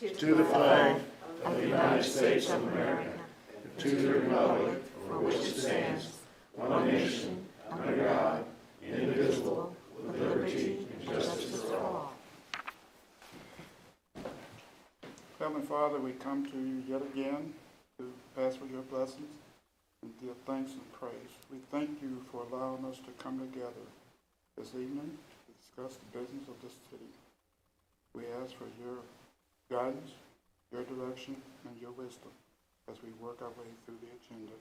to the flag of the United States of America, to the republic for which it stands, one nation, under God, indivisible, with liberty and justice for all. Heavenly Father, we come to you yet again to ask for your blessings and give thanks and praise. We thank you for allowing us to come together this evening to discuss the business of this city. We ask for your guidance, your direction, and your wisdom as we work our way through the agenda.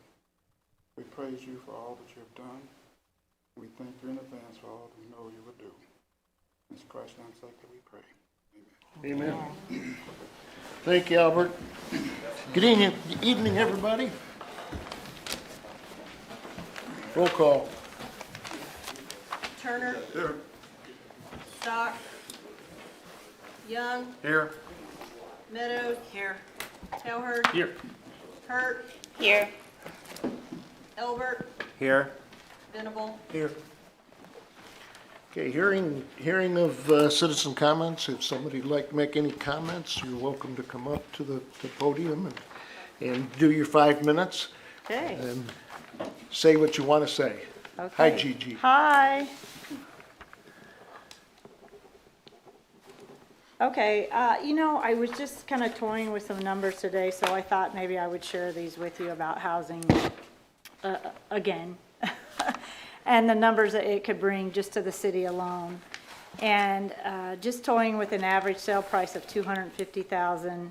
We praise you for all that you have done. We thank you in advance for all that we know you will do. In Christ's name's sake that we pray. Amen. Amen. Thank you, Albert. Good evening, everybody. Roll call. Turner. Here. Stock. Young. Here. Meadows. Here. Telhurst. Here. Hurt. Here. Elbert. Here. Venable. Here. Okay, hearing of citizen comments. If somebody'd like to make any comments, you're welcome to come up to the podium and do your 5 minutes Okay. and say what you want to say. Okay. Hi, Gigi. Hi. Okay, I was just kind of toying with some numbers today, so I thought maybe I would share these with you about housing again. And the numbers that it could bring just to the city alone. And just toying with an average sale price of $250,000,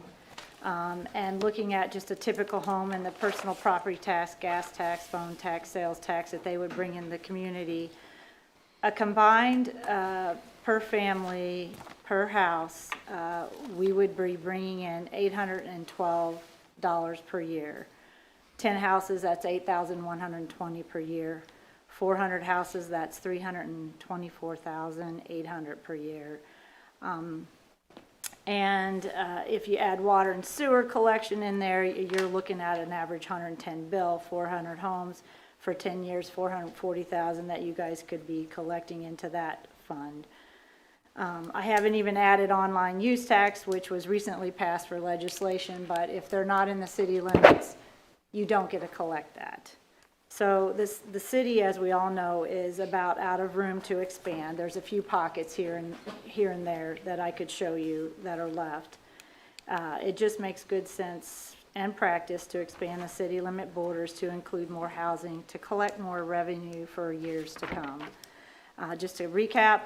and looking at just a typical home and the personal property tax, gas tax, phone tax, sales tax that they would bring in the community. A combined per family, per house, we would be bringing in $812 per year. 10 houses, that's $8,120 per year. 400 houses, that's $324,800 per year. And if you add water and sewer collection in there, you're looking at an average 110 bill, 400 homes for 10 years, 440,000 that you guys could be collecting into that fund. I haven't even added online use tax, which was recently passed for legislation, but if they're not in the city limits, you don't get to collect that. So the city, as we all know, is about out of room to expand. There's a few pockets here and there that I could show you that are left. It just makes good sense and practice to expand the city limit borders to include more housing, to collect more revenue for years to come. Just to recap,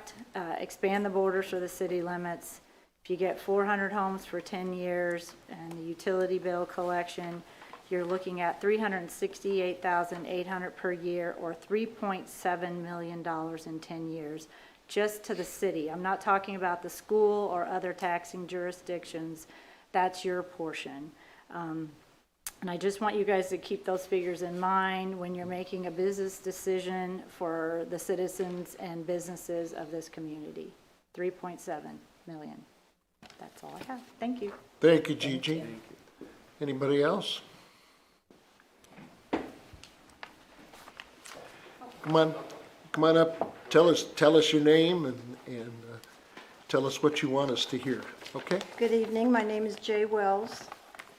expand the borders for the city limits. If you get 400 homes for 10 years and the utility bill collection, you're looking at $368,800 per year, or $3.7 million in 10 years, just to the city. I'm not talking about the school or other taxing jurisdictions. That's your portion. And I just want you guys to keep those figures in mind when you're making a business decision for the citizens and businesses of this community. $3.7 million. That's all I have. Thank you. Thank you, Gigi. Anybody else? Come on up. Tell us your name and tell us what you want us to hear. Okay? Good evening. My name is Jay Wells,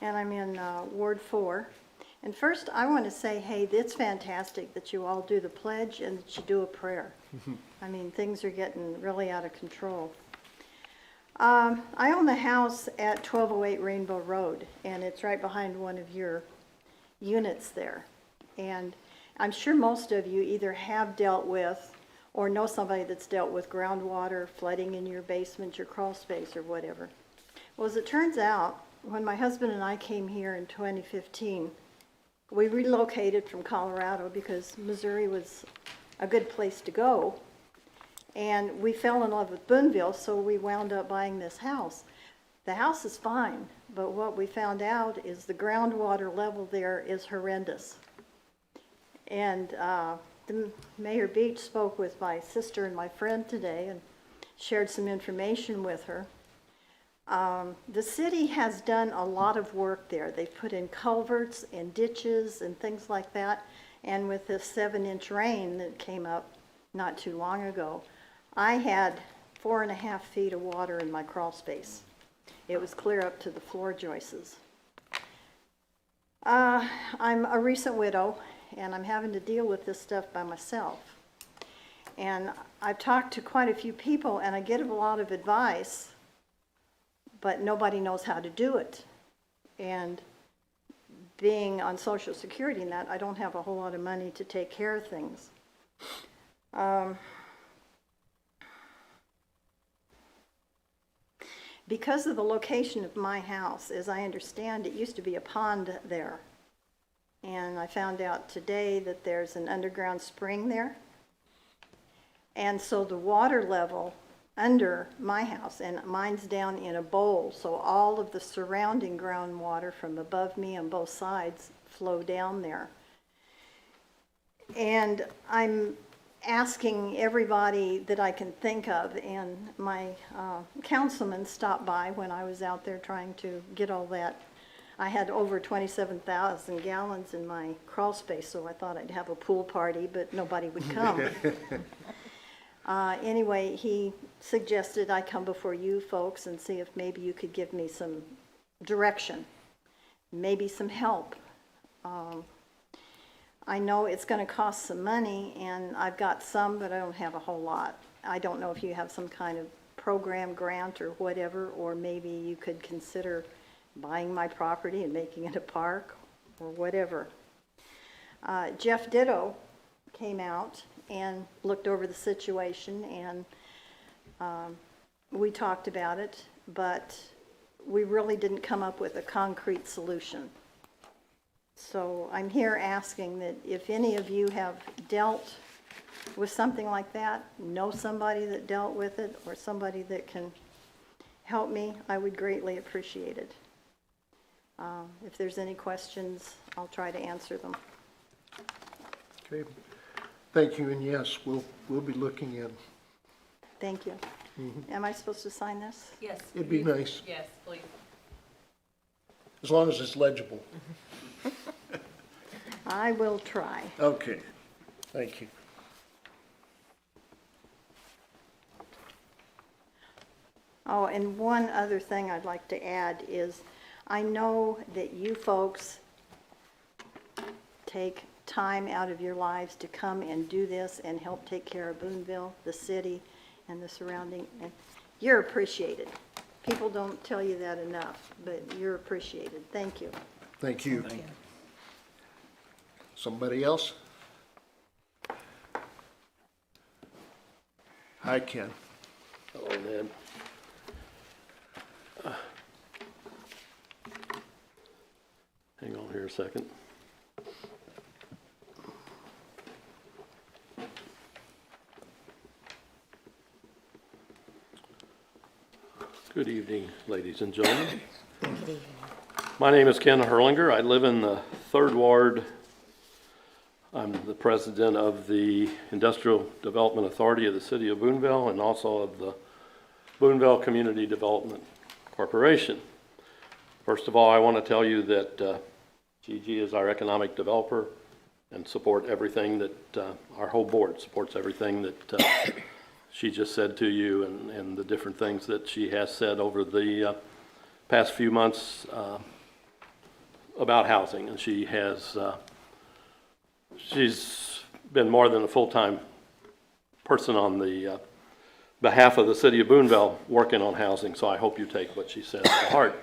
and I'm in Ward 4. And first, I want to say, hey, it's fantastic that you all do the pledge and that you do a prayer. I mean, things are getting really out of control. I own the house at 1208 Rainbow Road, and it's right behind one of your units there. And I'm sure most of you either have dealt with or know somebody that's dealt with groundwater, flooding in your basement, your crawl space, or whatever. Well, as it turns out, when my husband and I came here in 2015, we relocated from Colorado because Missouri was a good place to go. And we fell in love with Boonville, so we wound up buying this house. The house is fine, but what we found out is the groundwater level there is horrendous. And Mayor Beach spoke with my sister and my friend today and shared some information with her. The city has done a lot of work there. They've put in culverts and ditches and things like that. And with this 7-inch rain that came up not too long ago, I had 4.5 feet of water in my crawl space. It was clear up to the floor joists. I'm a recent widow, and I'm having to deal with this stuff by myself. And I've talked to quite a few people, and I get a lot of advice, but nobody knows how to do it. And being on Social Security and that, I don't have a whole lot of money to take care of things. Because of the location of my house, as I understand, it used to be a pond there. And I found out today that there's an underground spring there. And so the water level under my house, and mine's down in a bowl, so all of the surrounding groundwater from above me on both sides flow down there. And I'm asking everybody that I can think of, and my councilman stopped by when I was out there trying to get all that. I had over 27,000 gallons in my crawl space, so I thought I'd have a pool party, but nobody would come. Anyway, he suggested I come before you folks and see if maybe you could give me some direction, maybe some help. I know it's going to cost some money, and I've got some, but I don't have a whole lot. I don't know if you have some kind of program, grant, or whatever, or maybe you could consider buying my property and making it a park, or whatever. Jeff Ditto came out and looked over the situation, and we talked about it, but we really didn't come up with a concrete solution. So I'm here asking that if any of you have dealt with something like that, know somebody that dealt with it, or somebody that can help me, I would greatly appreciate it. If there's any questions, I'll try to answer them. Okay. Thank you, and yes, we'll be looking in. Thank you. Am I supposed to sign this? Yes. It'd be nice, Yes, please. as long as it's legible. I will try. Okay, thank you. Oh, and one other thing I'd like to add is I know that you folks take time out of your lives to come and do this and help take care of Boonville, the city, and the surrounding, and you're appreciated. People don't tell you that enough, but you're appreciated. Thank you. Thank you. Somebody else? Hi, Ken. Hello, Ned. Hang on here a second. Good evening, ladies and gentlemen. Good evening. My name is Ken Hurlinger. I live in the 3rd Ward. I'm the president of the Industrial Development Authority of the City of Boonville and also of the Boonville Community Development Corporation. First of all, I want to tell you that Gigi is our economic developer and support everything that our whole board supports everything that she just said to you and the different things that she has said over the past few months about housing. And she has she's been more than a full-time person on the behalf of the City of Boonville working on housing, so I hope you take what she says to heart.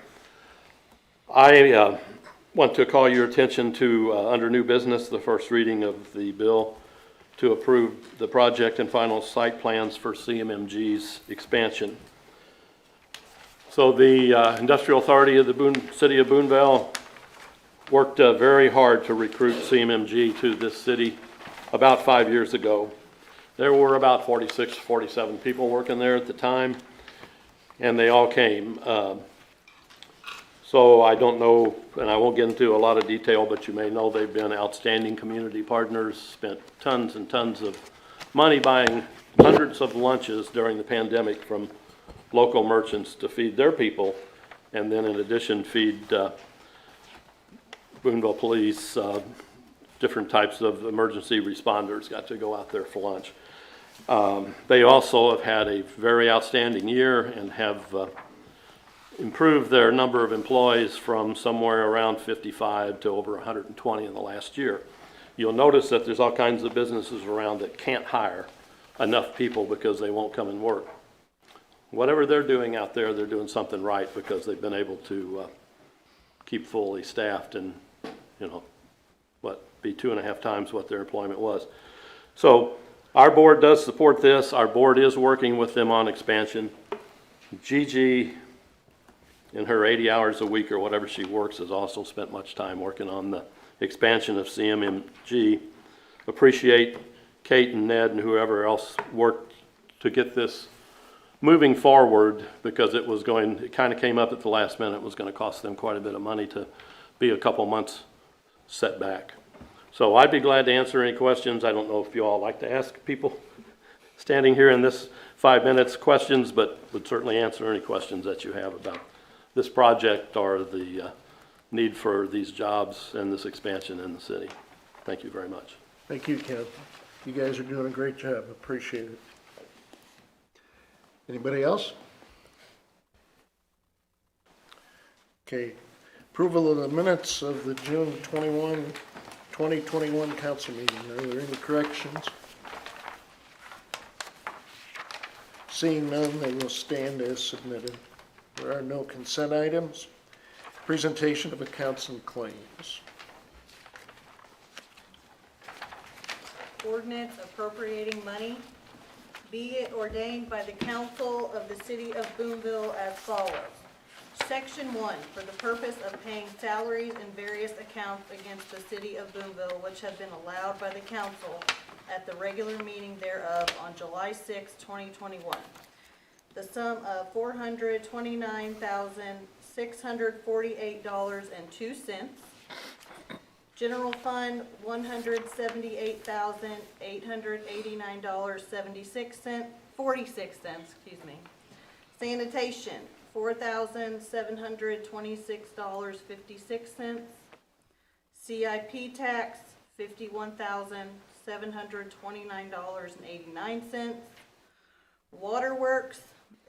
I want to call your attention to, under new business, the first reading of the bill to approve the project and final site plans for CMMG's expansion. So the Industrial Authority of the City of Boonville worked very hard to recruit CMMG to this city about 5 years ago. There were about 46, 47 people working there at the time, and they all came. So I don't know, and I won't get into a lot of detail, but you may know they've been outstanding community partners, spent tons and tons of money buying hundreds of lunches during the pandemic from local merchants to feed their people, and then in addition feed Boonville police, different types of emergency responders got to go out there for lunch. They also have had a very outstanding year and have improved their number of employees from somewhere around 55 to over 120 in the last year. You'll notice that there's all kinds of businesses around that can't hire enough people because they won't come and work. Whatever they're doing out there, they're doing something right because they've been able to keep fully staffed and, be 2.5 times what their employment was. So our board does support this. Our board is working with them on expansion. Gigi, in her 80 hours a week or whatever she works, has also spent much time working on the expansion of CMMG. Appreciate Kate and Ned and whoever else worked to get this moving forward, because it kind of came up at the last minute. It was going to cost them quite a bit of money to be a couple months set back. So I'd be glad to answer any questions. I don't know if you all like to ask people standing here in this 5 minutes questions, but would certainly answer any questions that you have about this project or the need for these jobs and this expansion in the city. Thank you very much. Thank you, Ken. You guys are doing a great job. Appreciate it. Anybody else? Okay. Approval of the minutes of the June 2021 council meeting. Are there any corrections? Seeing none, they will stand as submitted. There are no consent items. Presentation of accounts and claims. Ordinance appropriating money. Be it ordained by the council of the city of Boonville as follows. Section 1, for the purpose of paying salaries in various accounts against the city of Boonville, which have been allowed by the council at the regular meeting thereof on July 6, 2021. The sum of $429,648.02. General fund, $178,889.46. Sanitation, $4,726.56. CIP tax, $51,729.89. Waterworks,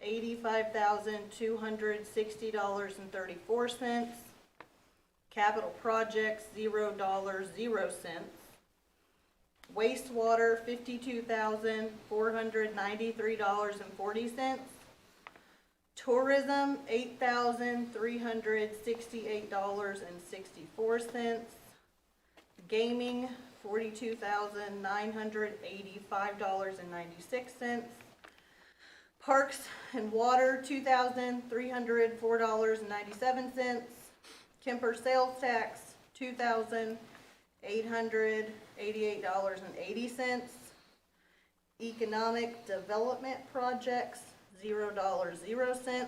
$85,260.34. Capital projects, $0.00. Wastewater, $52,493.40. Tourism, $8,368.64. Gaming, $42,985.96. Parks and Water, $2,304.97. Kemper sales tax, $2,888.80. Economic development projects, $0.00.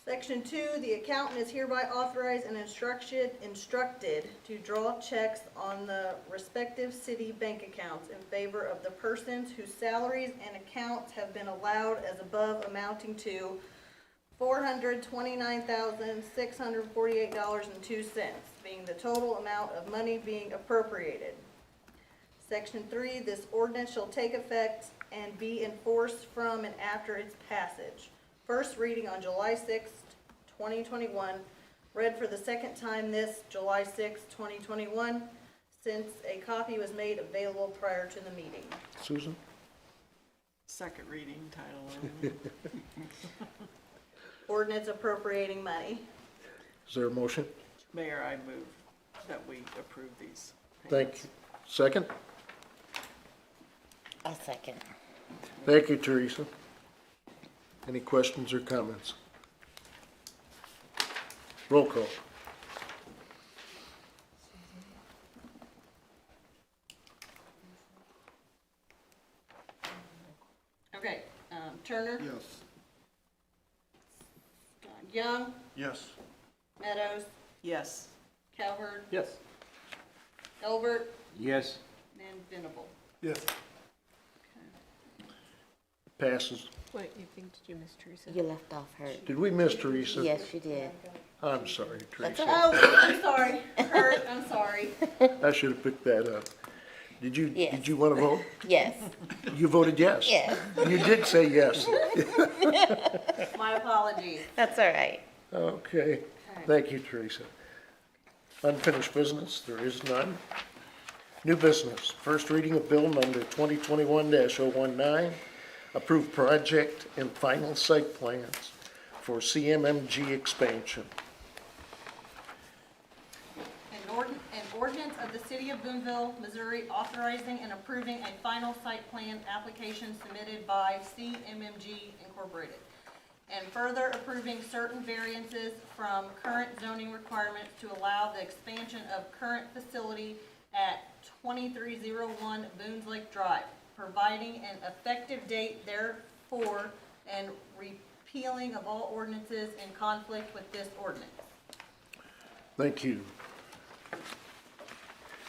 Section 2, the accountant is hereby authorized and instructed to draw checks on the respective city bank accounts in favor of the persons whose salaries and accounts have been allowed as above, amounting to $429,648.02, being the total amount of money being appropriated. Section 3, this ordinance shall take effect and be enforced from and after its passage. First reading on July 6, 2021, read for the second time this July 6, 2021, since a copy was made available prior to the meeting. Susan? Second reading, title only. Ordinance appropriating money. Is there a motion? Mayor, I move that we approve these Thank payments. you. Second? I'll second. Thank you, Teresa. Any questions or comments? Roll call. Okay, Turner, Yes. Young, Yes. Meadows, Yes. Cowherd, Yes. Elbert, Yes. and Venable. Yes. Passes. What, you think, did you miss Teresa? You left off her. Did we miss Teresa? Yes, you did. I'm sorry, Teresa. Oh, I'm sorry, Kurt, I'm sorry. I should have picked that up. Did you, Yes. did you want to vote? Yes, You voted yes? yes, You did say yes. My apologies. that's all right. Okay, thank you, Teresa. Unfinished business, there is none. New business, first reading of bill number 2021-019, approved project and final site plans for CMMG expansion. An ordinance of the City of Boonville, Missouri, authorizing and approving a final site plan application submitted by CMMG Incorporated, and further approving certain variances from current zoning requirements to allow the expansion of current facility at 2301 Boones Lake Drive, providing an effective date therefore, and repealing of all ordinances in conflict with this ordinance. Thank you.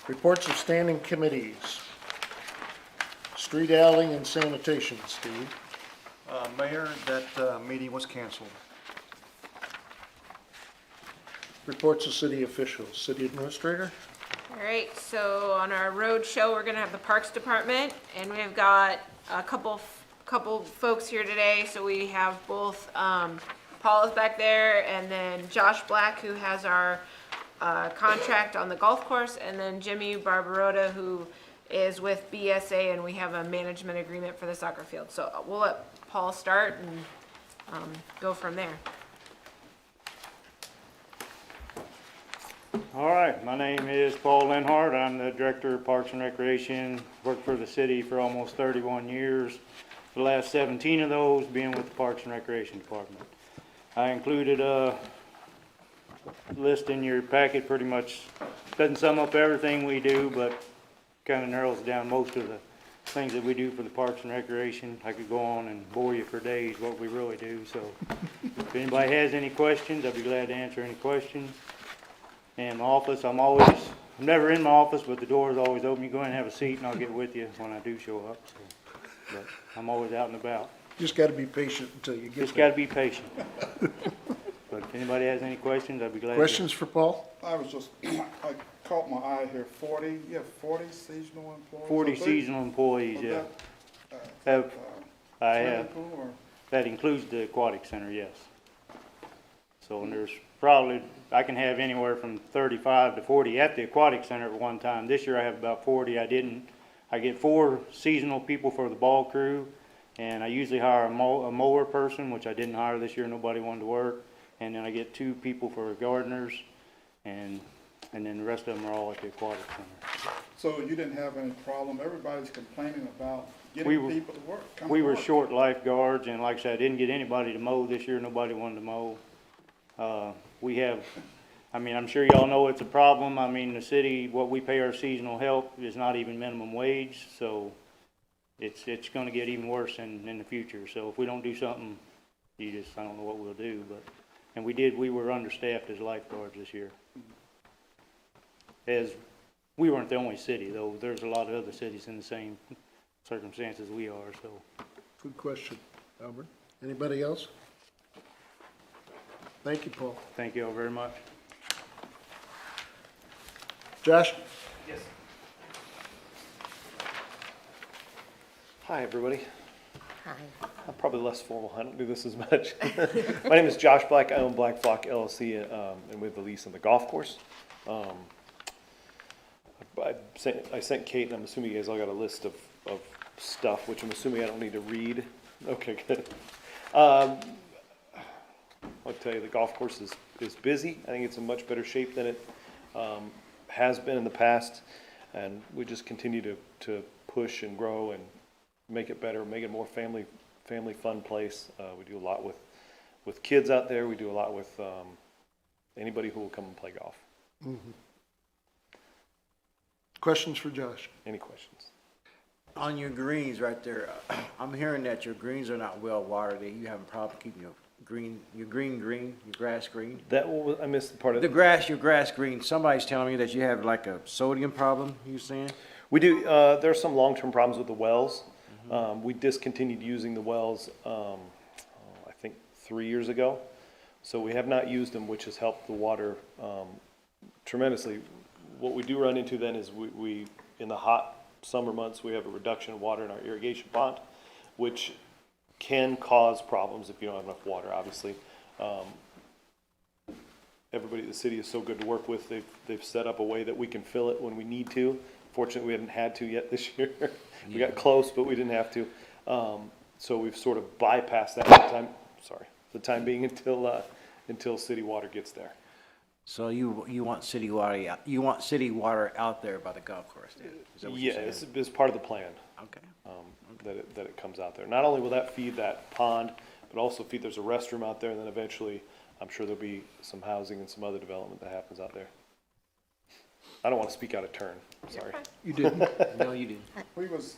Reports of standing committees. Street, alley, and sanitation, Steve. Mayor, that meeting was canceled. Reports of city officials. City administrator? All right, so on our road show, we're gonna have the Parks Department, and we've got a couple folks here today. So we have both, Paul is back there, and then Josh Black, who has our, contract on the golf course, and then Jimmy Barbarotta, who is with BSA, and we have a management agreement for the soccer field. So we'll let Paul start and, go from there. All right, my name is Paul Lenhart. I'm the Director of Parks and Recreation. Worked for the city for almost 31 years. The last 17 of those being with the Parks and Recreation Department. I included a list in your packet, pretty much doesn't sum up everything we do, but kind of narrows down most of the things that we do for the Parks and Recreation. I could go on and bore you for days what we really do, so if anybody has any questions, I'd be glad to answer any questions. And my office, I'm never in my office, but the door is always open. You go in and have a seat and I'll get with you when I do show up. So, but I'm always out and about. Just got to be patient until you get Just there. gotta be patient. But if anybody has any questions, I'd be glad to. Questions for Paul? I was just, I caught my eye here, 40, you have 40 seasonal employees? 40 Are they- seasonal employees, are yeah. that, Have, I swimming have, pool or- that includes the aquatic center, yes. So, and there's probably, I can have anywhere from 35 to 40 at the aquatic center at one time. This year I have about 40. I get 4 seasonal people for the ball crew, and I usually hire a mower person, which I didn't hire this year, nobody wanted to work. And then I get 2 people for gardeners, and then the rest of them are all at the aquatic center. So you didn't have any problem, everybody's complaining about We getting were- people to work, come We to were work. short lifeguards, and like I said, I didn't get anybody to mow this year, nobody wanted to mow. We have, I mean, I'm sure y'all know it's a problem. I mean, the city, what we pay our seasonal help is not even minimum wage, so it's gonna get even worse in the future. So if we don't do something, I don't know what we'll do, but, and we were understaffed as lifeguards this year. We weren't the only city, though. There's a lot of other cities in the same circumstances we are, so. Good question, Albert. Anybody else? Thank you, Paul. Thank you all very much. Josh? Yes. Hi, everybody. Hi. I'm probably less formal. I don't do this as much. My name is Josh Black. I own Black Flock LLC, and we have the lease on the golf course. I sent Kate, and I'm assuming you guys all got a list of stuff, which I'm assuming I don't need to read. Okay, good. I'll tell you, the golf course is busy. I think it's in much better shape than it has been in the past, and we just continue to push and grow and make it better, make it a more family fun place. We do a lot with kids out there. We do a lot with anybody who will come and play golf. Mm-hmm. Questions for Josh? Any questions? On your greens right there, I'm hearing that your greens are not well watered. You have a problem keeping your grass green. I missed the part of Your grass green. Somebody's telling me that you have like a sodium problem, you saying? We do. There are some long-term problems with the wells. We discontinued using the wells, I think 3 years ago. So we have not used them, which has helped the water tremendously. What we do run into then is we in the hot summer months, we have a reduction of water in our irrigation pond, which can cause problems if you don't have enough water, obviously. Everybody at the city is so good to work with. They've set up a way that we can fill it when we need to. Fortunately, we haven't had to yet this year. We got close, but we didn't have to. So we've sort of bypassed that for the time being until city water gets there. So you want city water, you want city water out there by the golf course then? Is that what you're Yeah, saying? it's part of the plan. Okay. That it comes out there. Not only will that feed that pond, but also there's a restroom out there, and then eventually, I'm sure there'll be some housing and some other development that happens out there. I don't want to speak out of turn, sorry. You didn't. No, you didn't. I was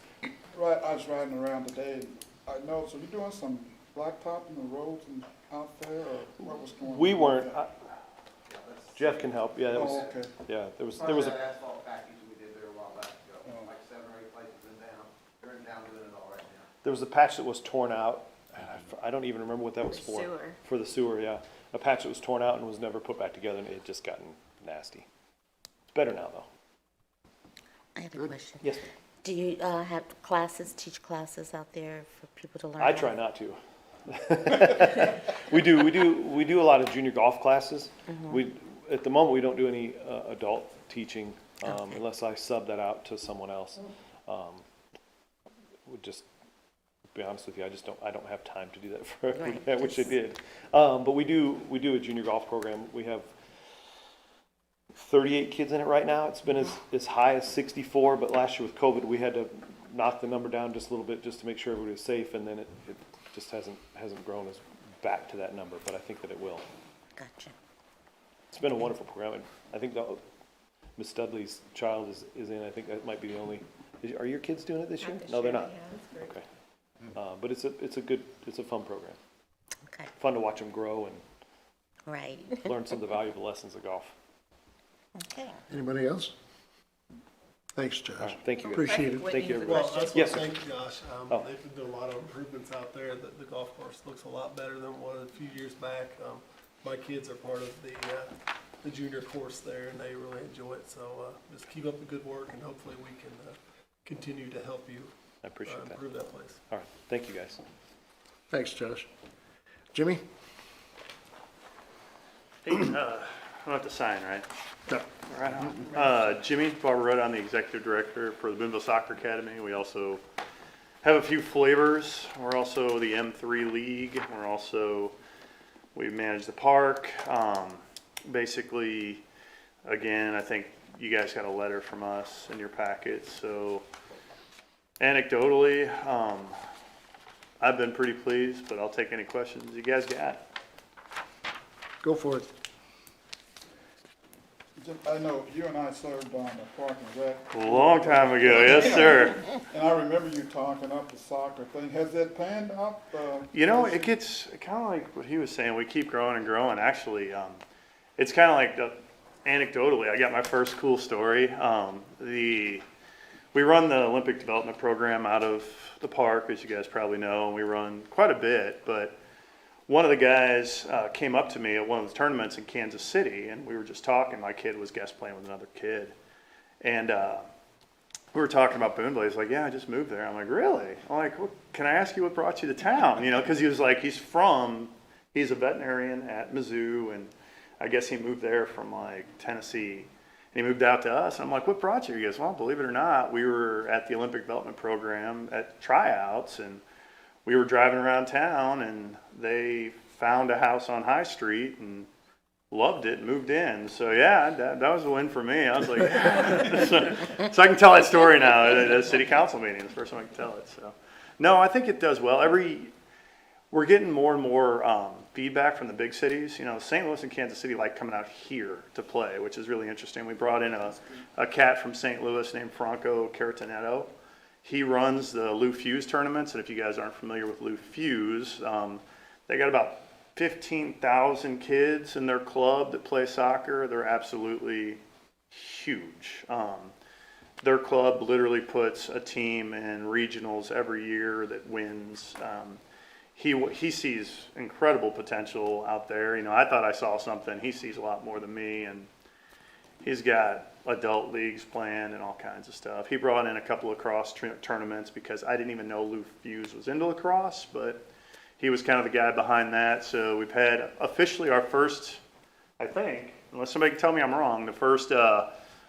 riding around today, and I noticed, are you doing some blacktop in the roads and out there, or what was going on? We weren't, Jeff can help, yeah, Oh, okay. yeah, there was Part of a, that asphalt package we did there a while back ago, like 7 or 8 places in town. They're in town doing it all right now. there was a patch that was torn out. I don't even remember what that was for. Sewer. For the sewer, yeah. A patch that was torn out and was never put back together, and it had just gotten nasty. It's better now, though. I have a question. Yes, Do you have classes, teach classes out there for people to learn? I try not to. We do a lot of junior golf classes. At the moment, we don't do any adult teaching unless I sub that out to someone else. Would just be honest with you, I don't have time to do that for every day. I wish I did. But we do a junior golf program. We have 38 kids in it right now. It's been as high as 64, but last year with COVID, we had to knock the number down just a little bit just to make sure everybody was safe, and then it just hasn't grown as back to that number, but I think that it will. Gotcha. It's been a wonderful program, and I think Miss Studley's child is in. I think that might be the only. Are your kids doing it this year? No, they're not. Okay, but it's a fun program. Okay. Fun to watch them grow and Right. learn some of the valuable lessons of golf. Okay. Anybody else? Thanks, All Josh. right, thank you. Appreciate it. Thank you, Whitney everybody. has a Well, I just Yes, want sir. to thank Josh. Oh. They've been doing a lot of improvements out there. The golf course looks a lot better than it was a few years back. My kids are part of the junior course there, and they really enjoy it. So just keep up the good work, and hopefully we can continue to help you I appreciate that. improve that place. All right, thank you, guys. Thanks, Josh. Jimmy? Hey, I don't have to sign, right? No. Right on. Jimmy Barbarotta, I'm the executive director for the Boonville Soccer Academy. We also have a few flavors. We're also the M3 League. We manage the park. Basically, again, I think you guys got a letter from us in your packet. So anecdotally, I've been pretty pleased, but I'll take any questions you guys got. Go for it. I know you and I served on the Park and Rec. A long time ago, yes, sir. And I remember you talking up the soccer thing. Has it panned out? It gets kind of like what he was saying. We keep growing and growing. Actually, it's kind of like anecdotally, I got my first cool story. We run the Olympic development program out of the park, as you guys probably know, and we run quite a bit, but one of the guys came up to me at one of the tournaments in Kansas City, and we were just talking. My kid was guest playing with another kid, and we were talking about Boonville. He's like, "Yeah, I just moved there." I'm like, "Really?" I'm like, well, "Can I ask you what brought you to town?" Because he was like, he's a veterinarian at Mizzou, and I guess he moved there from like Tennessee, and he moved out to us. And I'm like, "What brought you?" He goes, "Well, believe it or not, we were at the Olympic development program at tryouts, and we were driving around town, and they found a house on High Street and loved it and moved in." So yeah, that was a win for me. I was like, so I can tell that story now at a city council meeting. It's the first time I can tell it. So no, I think it does well. We're getting more and more feedback from the big cities. St. Louis and Kansas City like coming out here to play, which is really interesting. We brought in a cat from St. Louis named Franco Caratanetto. He runs the Lou Fuse tournaments, and if you guys aren't familiar with Lou Fuse, they got about 15,000 kids in their club that play soccer. They're absolutely huge. Their club literally puts a team in regionals every year that wins. He sees incredible potential out there. I thought I saw something. He sees a lot more than me, and he's got adult leagues planned and all kinds of stuff. He brought in a couple of lacrosse tournaments because I didn't even know Lou Fuse was into lacrosse, but he was kind of the guy behind that. So we've had officially our first, I think, unless somebody can tell me I'm wrong, the first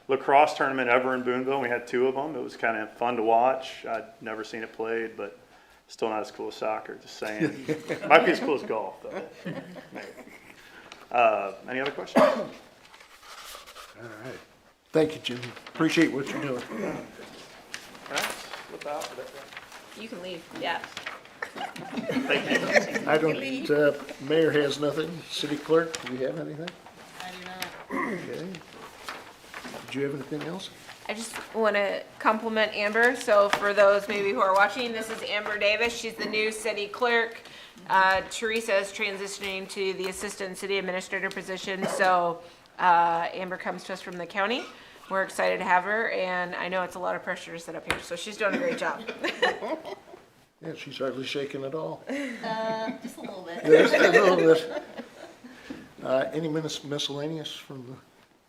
lacrosse tournament ever in Boonville. We had 2 of them. It was kind of fun to watch. I'd never seen it played, but still not as cool as soccer, just saying. Might be as cool as golf, though. Any other questions? All right. Thank you, Jim. Appreciate what you're doing. You can leave, yeah. I don't, Mayor has nothing. City Clerk, do you have anything? I do not. Okay. Did you have anything else? I just want to compliment Amber. So for those maybe who are watching, this is Amber Davis. She's the new city clerk. Teresa is transitioning to the assistant city administrator position. So Amber comes to us from the county. We're excited to have her, and I know it's a lot of pressure to sit up here, so she's doing a great job. Yeah, she's hardly shaking at all. Just a little bit. Just a little bit. Any miscellaneous from the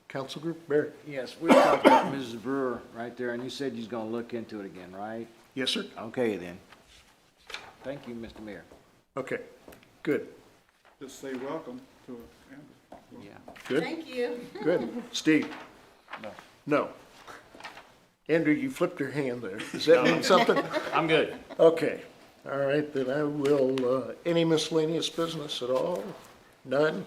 council group? Barry? Yes, we talked about Mrs. Brewer right there, and you said you're gonna look into it again, right? Yes, sir. Okay, then. Thank you, Mr. Mayor. Okay, good, Just say welcome to it. Yeah. good, Thank you. good. Steve? No. Andrew, you flipped your hand there. Does that mean something? I'm good. Okay, all right, then I will, any miscellaneous business at all? None?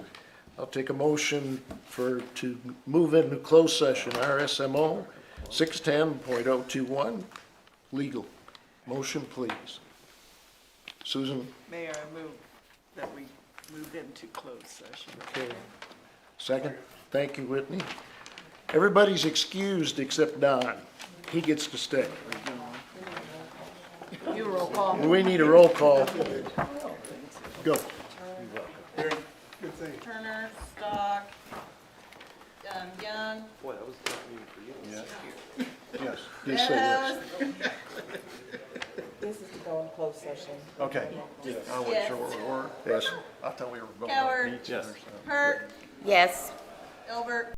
I'll take a motion to move into closed session, RSMO 610.021, legal. Motion, please. Susan, Mayor, I move that we moved into closed session. okay. Second? Thank you, Whitney. Everybody's excused except Don. He gets to stay. You roll call. We need a roll call. Go. Turner, Stock, Young. Boy, that was a tough meeting for you. Yes. Just say yes. This is to go in closed session. Okay. I wasn't sure where we were. Yes. I thought we were going. Coward. Yes. Hurt. Yes. Elbert.